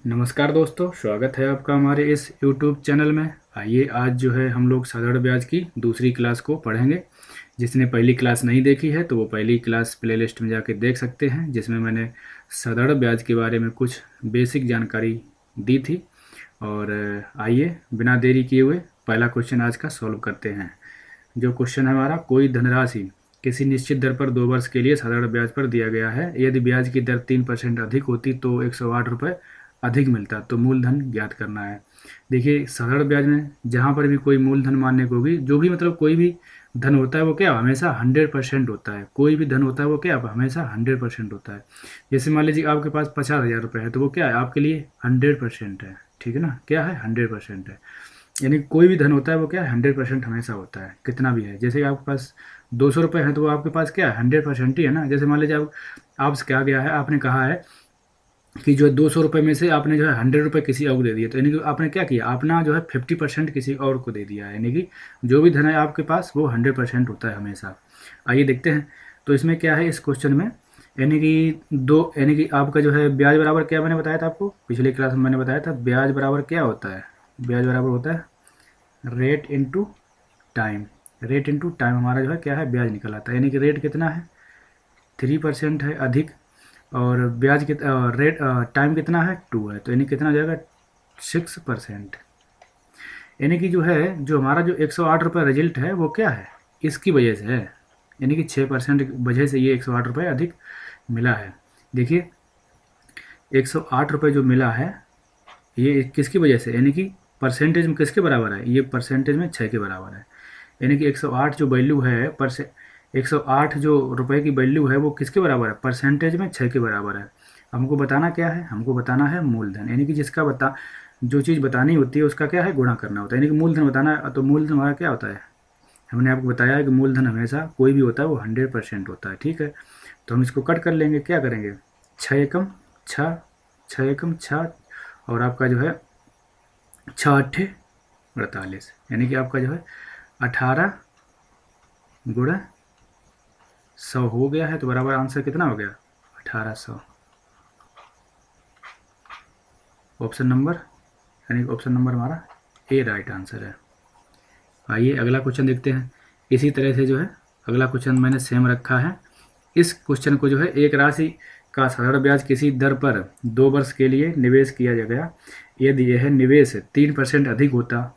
नमस्कार दोस्तों, स्वागत है आपका हमारे इस YouTube चैनल में। आइए आज जो है हम लोग साधारण ब्याज की दूसरी क्लास को पढ़ेंगे। जिसने पहली क्लास नहीं देखी है तो वो पहली क्लास प्लेलिस्ट में जाके देख सकते हैं, जिसमें मैंने साधारण ब्याज के बारे में कुछ बेसिक जानकारी दी थी। और आइए बिना देरी किए हुए पहला क्वेश्चन आज का सॉल्व करते हैं। जो क्वेश्चन है हमारा, कोई धनराशि किसी निश्चित दर पर 2 वर्ष के लिए साधारण ब्याज पर दिया गया है। यदि ब्याज की दर 3% अधिक होती तो 108 रुपये अधिक मिलता, तो मूलधन ज्ञात करना है। देखिए, साधारण ब्याज में जहाँ पर भी कोई मूलधन मानने को होगी, जो भी मतलब कोई भी धन होता है वो क्या हमेशा 100% होता है। कोई भी धन होता है वो क्या हमेशा 100% होता है। जैसे मान लीजिए आपके पास 50,000 रुपये है, तो वो क्या है आपके लिए 100% है। ठीक है ना, क्या है 100% है। यानी कोई भी धन होता है वो क्या है 100% हमेशा होता है, कितना भी है। जैसे कि आपके पास 200 रुपये है तो वो आपके पास क्या है 100% ही है ना। जैसे मान लीजिए आपसे क्या गया है, आपने कहा है कि जो है 200 रुपये में से आपने जो है 100 रुपये किसी और को दे दिया, तो यानी कि आपने क्या किया, अपना जो है 50% किसी और को दे दिया है। यानी कि जो भी धन है आपके पास वो 100% होता है हमेशा। आइए देखते हैं तो इसमें क्या है इस क्वेश्चन में। यानी कि आपका जो है ब्याज बराबर क्या मैंने बताया था आपको पिछली क्लास में, मैंने बताया था ब्याज बराबर क्या होता है। ब्याज बराबर होता है rate into time. Rate into time हमारा जो है क्या है ब्याज निकल आता है। यानी कि रेट कितना है 3% है अधिक, और ब्याज रेट टाइम कितना है 2 है, तो यानी कितना हो जाएगा 6%। यानी कि जो है जो हमारा जो 108 रुपये रिजल्ट है वो क्या है इसकी वजह से है। यानी कि 6% वजह से ये 108 रुपये अधिक मिला है। देखिए, 108 रुपये जो मिला है ये किसकी वजह से, यानी कि परसेंटेज में किसके बराबर है, ये परसेंटेज में 6 के बराबर है। यानी कि 108 जो वैल्यू है 108 जो रुपए की वैल्यू है वो किसके बराबर है, परसेंटेज में 6 के बराबर है। हमको बताना क्या है, हमको बताना है मूलधन। यानी कि जो चीज़ बतानी होती है उसका क्या है गुणा करना होता है। यानी कि मूलधन बताना है, तो मूलधन हमारा क्या होता है, हमने आपको बताया है कि मूलधन हमेशा कोई भी होता है वो 100% होता है। ठीक है, तो हम इसको कट कर लेंगे, क्या करेंगे 6 एकम 6, 6 एकम 6, और आपका जो है 6 अट्ठे 48, यानी कि आपका जो है 18 × 100 हो गया है। तो बराबर आंसर कितना हो गया 1800। ऑप्शन नंबर यानी कि ऑप्शन नंबर हमारा ए राइट आंसर है। आइए अगला क्वेश्चन देखते हैं। इसी तरह से जो है अगला क्वेश्चन मैंने सेम रखा है। इस क्वेश्चन को जो है एक राशि का साधारण ब्याज किसी दर पर 2 वर्ष के लिए निवेश किया गया। यदि यह निवेश 3% अधिक होता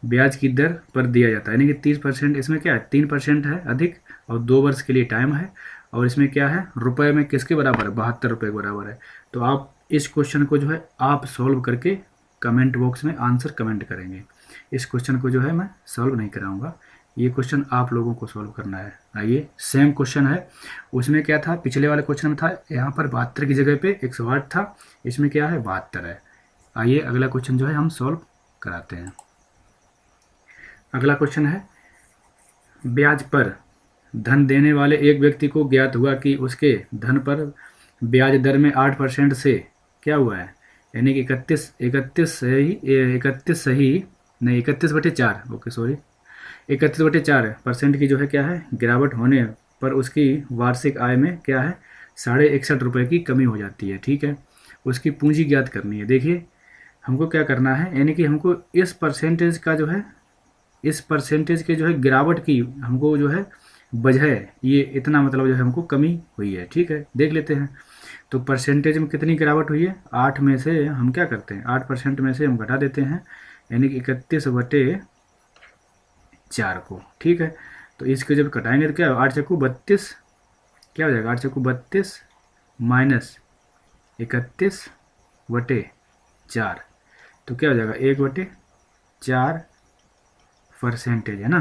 ब्याज की दर पर दिया जाता है। यानी कि 30%, इसमें क्या है 3% है अधिक, और 2 वर्ष के लिए टाइम है, और इसमें क्या है रुपए में किसके बराबर है 72 रुपये के बराबर है। तो आप इस क्वेश्चन को जो है आप सॉल्व करके कमेंट बॉक्स में आंसर कमेंट करेंगे। इस क्वेश्चन को जो है मैं सॉल्व नहीं कराऊंगा, ये क्वेश्चन आप लोगों को सॉल्व करना है। आइए सेम क्वेश्चन है, उसमें क्या था पिछले वाले क्वेश्चन में था यहाँ पर 72 की जगह पे 108 था, इसमें क्या है 72 है। आइए अगला क्वेश्चन जो है हम सॉल्व कराते हैं। अगला क्वेश्चन है, ब्याज पर धन देने वाले एक व्यक्ति को ज्ञात हुआ कि उसके धन पर ब्याज दर में 8% से क्या हुआ है, यानी कि 31 नहीं 31/4, ओके सॉरी 31/4% की जो है क्या है गिरावट होने पर उसकी वार्षिक आय में क्या है 61.5 रुपये की कमी हो जाती है। ठीक है, उसकी पूंजी ज्ञात करनी है। देखिए हमको क्या करना है, यानी कि हमको इस परसेंटेज का जो है इस परसेंटेज के जो है गिरावट की हमको जो है वजह ये इतना मतलब जो है हमको कमी हुई है। ठीक है, देख लेते हैं। तो परसेंटेज में कितनी गिरावट हुई है, 8 में से हम क्या करते हैं 8% में से हम घटा देते हैं, यानी कि 31/4 को। ठीक है, तो इसको जब घटाएंगे तो क्या हो 8×32 क्या हो जाएगा 8×32 माइनस 31/4, तो क्या हो जाएगा 1/4 परसेंटेज है ना।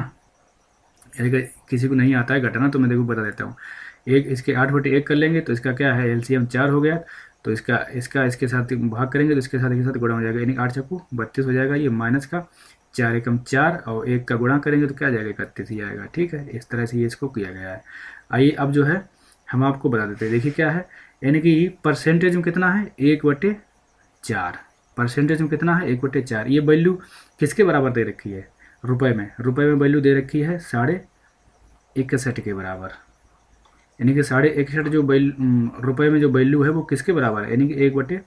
अगर किसी को नहीं आता है घटाना तो मैं देखो बता देता हूँ। एक इसके 8/1 कर लेंगे तो इसका क्या है एलसीएम 4 हो गया, तो इसका इसका इसके साथ भाग करेंगे तो इसके साथ गुणा हो जाएगा, यानी 8×32 हो जाएगा। ये माइनस का 4 एकम 4 और 1 का गुणा करेंगे तो क्या आ जाएगा 31 ही आएगा। ठीक है, इस तरह से ये इसको किया गया है। आइए अब जो है हम आपको बता देते हैं। देखिए क्या है, यानी कि परसेंटेज में कितना है 1/4, परसेंटेज में कितना है 1/4। ये वैल्यू किसके बराबर दे रखी है रुपए में वैल्यू दे रखी है 61.5 के बराबर। यानी कि 61.5 जो रुपए में जो वैल्यू है वो किसके बराबर है, यानी कि 1/4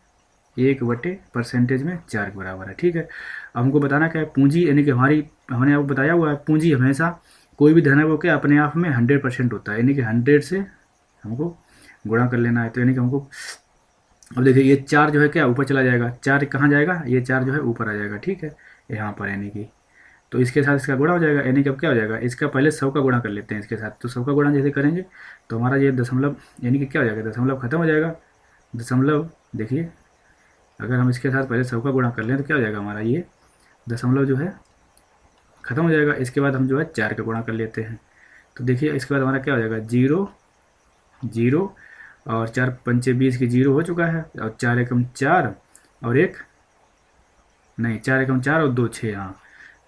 1/% में 4 के बराबर है। ठीक है, अब हमको बताना क्या है, पूंजी यानी कि हमने आपको बताया हुआ है पूंजी हमेशा कोई भी धन है वो क्या अपने आप में 100% होता है, यानी कि 100 से हमको गुणा कर लेना है। तो यानी कि हमको अब देखिए ये 4 जो है क्या ऊपर चला जाएगा, 4 कहाँ जाएगा, ये 4 जो है ऊपर आ जाएगा। ठीक है, यहाँ पर यानी कि तो इसके साथ इसका गुणा हो जाएगा, यानी कि अब क्या हो जाएगा, इसका पहले 100 का गुणा कर लेते हैं इसके साथ। तो 100 का गुणा जैसे करेंगे तो हमारा ये दशमलव यानी कि क्या हो जाएगा, दशमलव खत्म हो जाएगा। दशमलव देखिए अगर हम इसके साथ पहले 100 का गुणा कर लें तो क्या हो जाएगा, हमारा ये दशमलव जो है ख़त्म हो जाएगा। इसके बाद हम जो है 4 का गुणा कर लेते हैं। तो देखिए इसके बाद हमारा क्या हो जाएगा, 0 0 और 4 पंचे 20 की 0 हो चुका है, और 4 एकम 4 और 1 नहीं 4 एकम 4 और 2 6, हाँ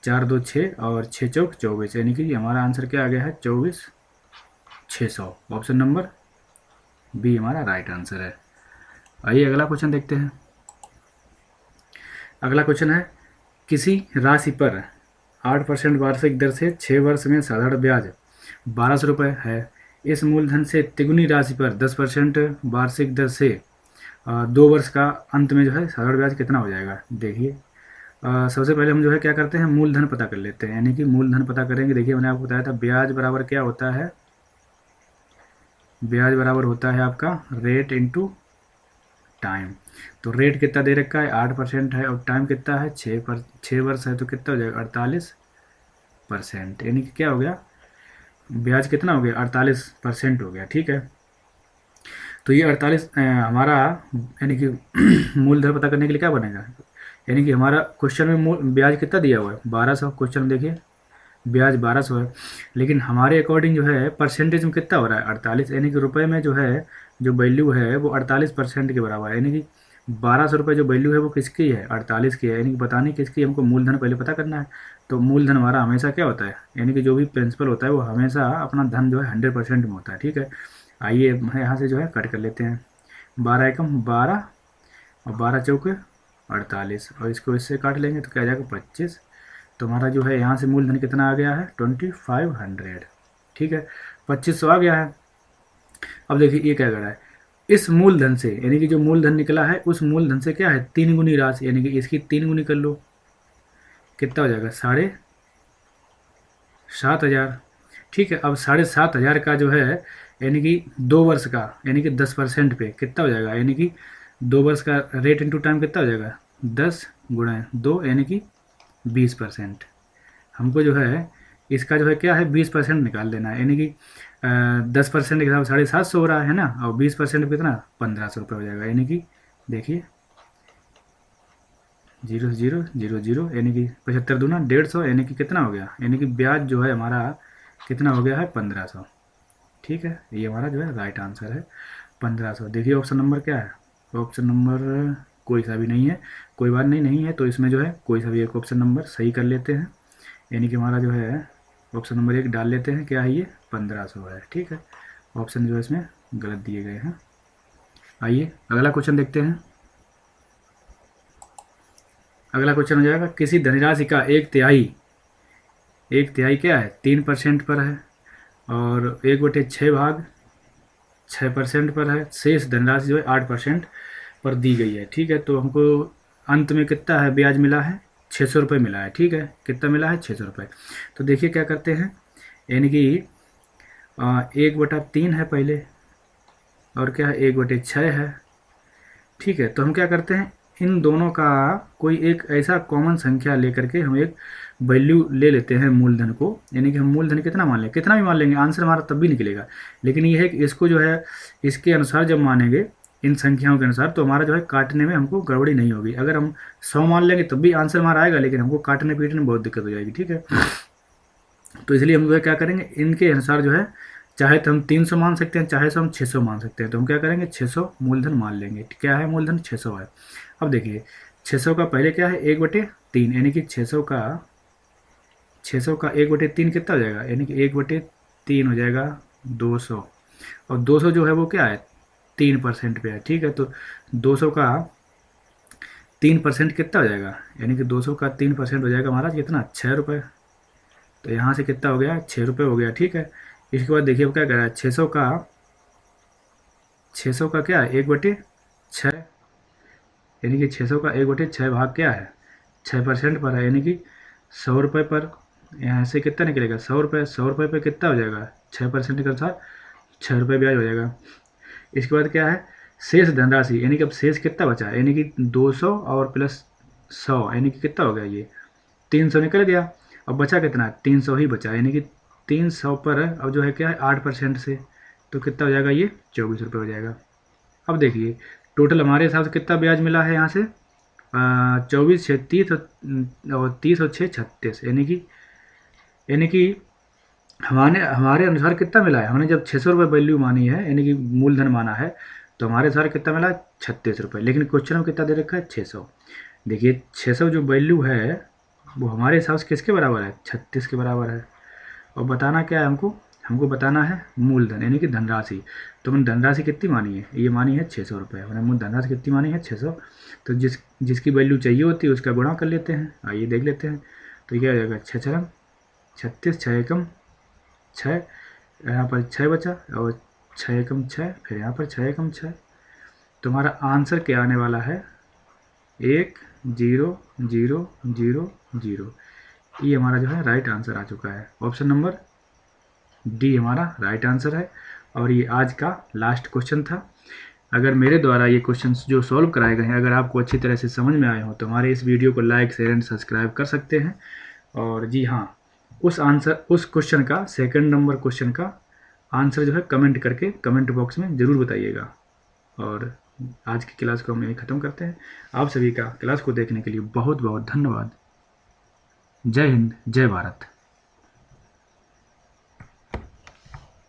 4 2 6 और 6 चौक 24, यानी कि हमारा आंसर क्या आ गया है 24,600। ऑप्शन नंबर बी हमारा राइट आंसर है। आइए अगला क्वेश्चन देखते हैं। अगला क्वेश्चन है, किसी राशि पर 8% वार्षिक दर से 6 वर्ष में साधारण ब्याज 1200 रुपये है। इस मूलधन से तिगुनी राशि पर 10% वार्षिक दर से 2 वर्ष का अंत में जो है साधारण ब्याज कितना हो जाएगा। देखिए सबसे पहले हम जो है क्या करते हैं, मूलधन पता कर लेते हैं, यानी कि मूलधन पता करेंगे। देखिए मैंने आपको बताया था ब्याज बराबर क्या होता है, ब्याज बराबर होता है आपका रेट इनटू टाइम। तो रेट कितना दे रखा है 8% है, और टाइम कितना है 6 वर्ष है, तो कितना हो जाएगा 48%, यानी कि क्या हो गया ब्याज कितना हो गया 48% हो गया। ठीक है, तो ये 48 हमारा यानी कि मूलधन पता करने के लिए क्या बनेगा, यानी कि हमारा क्वेश्चन में ब्याज कितना दिया हुआ है 1200, क्वेश्चन में देखिए ब्याज 1200 है, लेकिन हमारे अकॉर्डिंग जो है परसेंटेज में कितना हो रहा है 48, यानी कि रुपए में जो है जो वैल्यू है वो 48% के बराबर है, यानी कि 1200 रुपये जो वैल्यू है वो किसकी है 48 की है, यानी कि बतानी किसकी, हमको मूलधन पहले पता करना है। तो मूलधन हमारा हमेशा क्या होता है, यानी कि जो भी प्रिंसिपल होता है वो हमेशा अपना धन जो है 100% में होता है। ठीक है, आइए यहाँ से जो है कट कर लेते हैं, 12 एकम 12 और 12 चौके 48, और इसको इससे काट लेंगे तो क्या आ जाएगा 25। तो हमारा जो है यहाँ से मूलधन कितना आ गया है 2500। ठीक है, 2500 आ गया है। अब देखिए ये क्या कर रहा है, इस मूलधन से यानी कि जो मूलधन निकला है उस मूलधन से क्या है 3 गुनी राशि, यानी कि इसकी 3 गुनी कर लो, कितना हो जाएगा 7,500। ठीक है, अब 7,500 का जो है यानी कि 2 वर्ष का यानी कि 10% पे कितना हो जाएगा, यानी कि 2 वर्ष का रेट इंटू टाइम कितना हो जाएगा 10 गुणा 2 यानी कि 20%। हमको जो है इसका जो है क्या है 20% निकाल लेना है, यानी कि 10% के हिसाब से 750 हो रहा है ना, और 20% कितना 1500 रुपये हो जाएगा, यानी कि देखिए 0 0 0 0 यानी कि 75 दूना 150, यानी कि कितना हो गया, यानी कि ब्याज जो है हमारा कितना हो गया है 1500। ठीक है, ये हमारा जो है राइट आंसर है 1500। देखिए ऑप्शन नंबर क्या है, ऑप्शन नंबर कोई सा भी नहीं है, कोई बात नहीं है, तो इसमें जो है कोई सा भी एक ऑप्शन नंबर सही कर लेते हैं, यानी कि हमारा जो है ऑप्शन नंबर 1 डाल लेते हैं, क्या है ये 1500 है। ठीक है, ऑप्शन जो है इसमें गलत दिए गए हैं। आइए अगला क्वेश्चन देखते हैं। अगला क्वेश्चन हो जाएगा, किसी धनराशि का 1/3 क्या है 3% पर है, और 1/6 भाग 6% पर है, शेष धनराशि जो है 8% पर दी गई है। ठीक है, तो हमको अंत में कितना है ब्याज मिला है 600 रुपये मिला है। ठीक है, कितना मिला है 600 रुपये। तो देखिए क्या करते हैं, यानी कि 1/3 है पहले, और क्या है 1/6 है। ठीक है, तो हम क्या करते हैं इन दोनों का कोई एक ऐसा कॉमन संख्या लेकर के हम एक वैल्यू ले लेते हैं मूलधन को, यानी कि हम मूलधन कितना मान लें, कितना भी मान लेंगे आंसर हमारा तब भी निकलेगा, लेकिन ये है कि इसको जो है इसके अनुसार जब मानेंगे इन संख्याओं के अनुसार तो हमारा जो है काटने में हमको गड़बड़ी नहीं होगी। अगर हम 100 मान लेंगे तब भी आंसर हमारा आएगा, लेकिन हमको काटने पीटने में बहुत दिक्कत हो जाएगी। ठीक है, तो इसलिए हम जो है क्या करेंगे इनके अनुसार जो है चाहे तो हम 300 मान सकते हैं, चाहे तो हम 600 मान सकते हैं, तो हम क्या करेंगे 600 मूलधन मान लेंगे। क्या है मूलधन 600 है। अब देखिए 600 का पहले क्या है 1/3, यानी कि 600 का 1/3 कितना हो जाएगा, यानी कि 1/3 हो जाएगा 200, और 200 जो है वो क्या है 3% पे है। ठीक है, तो 200 का 3% कितना हो जाएगा, यानी कि 200 का 3% हो जाएगा हमारा कितना 6 रुपये। तो यहाँ से कितना हो गया 6 रुपये हो गया। ठीक है, इसके बाद देखिए अब क्या कर रहा है 600 का क्या है 1/6, यानी कि 600 का 1/6 भाग क्या है, 6% पर है, यानी कि 100 रुपये पर। यहाँ से कितना निकलेगा, 100 रुपये, 100 रुपये पर कितना हो जाएगा, 6% के अनुसार 6 रुपये ब्याज हो जाएगा। इसके बाद क्या है, शेष धनराशि, यानी कि अब शेष कितना बचा है, यानी कि 200 और प्लस 100, यानी कि कितना हो गया, ये 300 निकल गया। अब बचा कितना, 300 ही बचा, यानी कि 300 पर अब जो है क्या है 8% से, तो कितना हो जाएगा, ये 24 रुपये हो जाएगा। अब देखिए टोटल हमारे हिसाब से कितना ब्याज मिला है यहाँ से, 24 6 30 और 30 और 6 36, यानी कि हमारे हमारे अनुसार कितना मिला है, हमने जब 600 रुपये वैल्यू मानी है, यानी कि मूलधन माना है, तो हमारे अनुसार कितना मिला, 36 रुपये। लेकिन क्वेश्चन में कितना दे रखा है, 600। देखिए 600 जो वैल्यू है वो हमारे हिसाब से किसके बराबर है, 36 के बराबर है। और बताना क्या है हमको, हमको बताना है मूलधन यानी कि धनराशि। तो हमने धनराशि कितनी मानी है, ये मानी है 600 रुपये। हमने मूल धनराशि कितनी मानी है, 600। तो जिसकी वैल्यू चाहिए होती है उसका गुणा कर लेते हैं, आइए देख लेते हैं। तो क्या हो जाएगा, 6 छरम 36, 6 एकम 6, यहाँ पर 6 बचा और 6 एकम 6, फिर यहाँ पर 6 एकम 6। तो हमारा आंसर क्या आने वाला है, 100000। ये हमारा जो है राइट आंसर आ चुका है। ऑप्शन नंबर डी हमारा राइट आंसर है। और ये आज का लास्ट क्वेश्चन था। अगर मेरे द्वारा ये क्वेश्चंस जो सॉल्व कराए गए हैं अगर आपको अच्छी तरह से समझ में आए हो तो हमारे इस वीडियो को लाइक शेयर एंड सब्सक्राइब कर सकते हैं। और जी हाँ, उस क्वेश्चन का सेकंड नंबर क्वेश्चन का आंसर जो है कमेंट करके कमेंट बॉक्स में ज़रूर बताइएगा। और आज की क्लास को हम यहीं ख़त्म करते हैं। आप सभी का क्लास को देखने के लिए बहुत बहुत धन्यवाद। जय हिंद, जय भारत।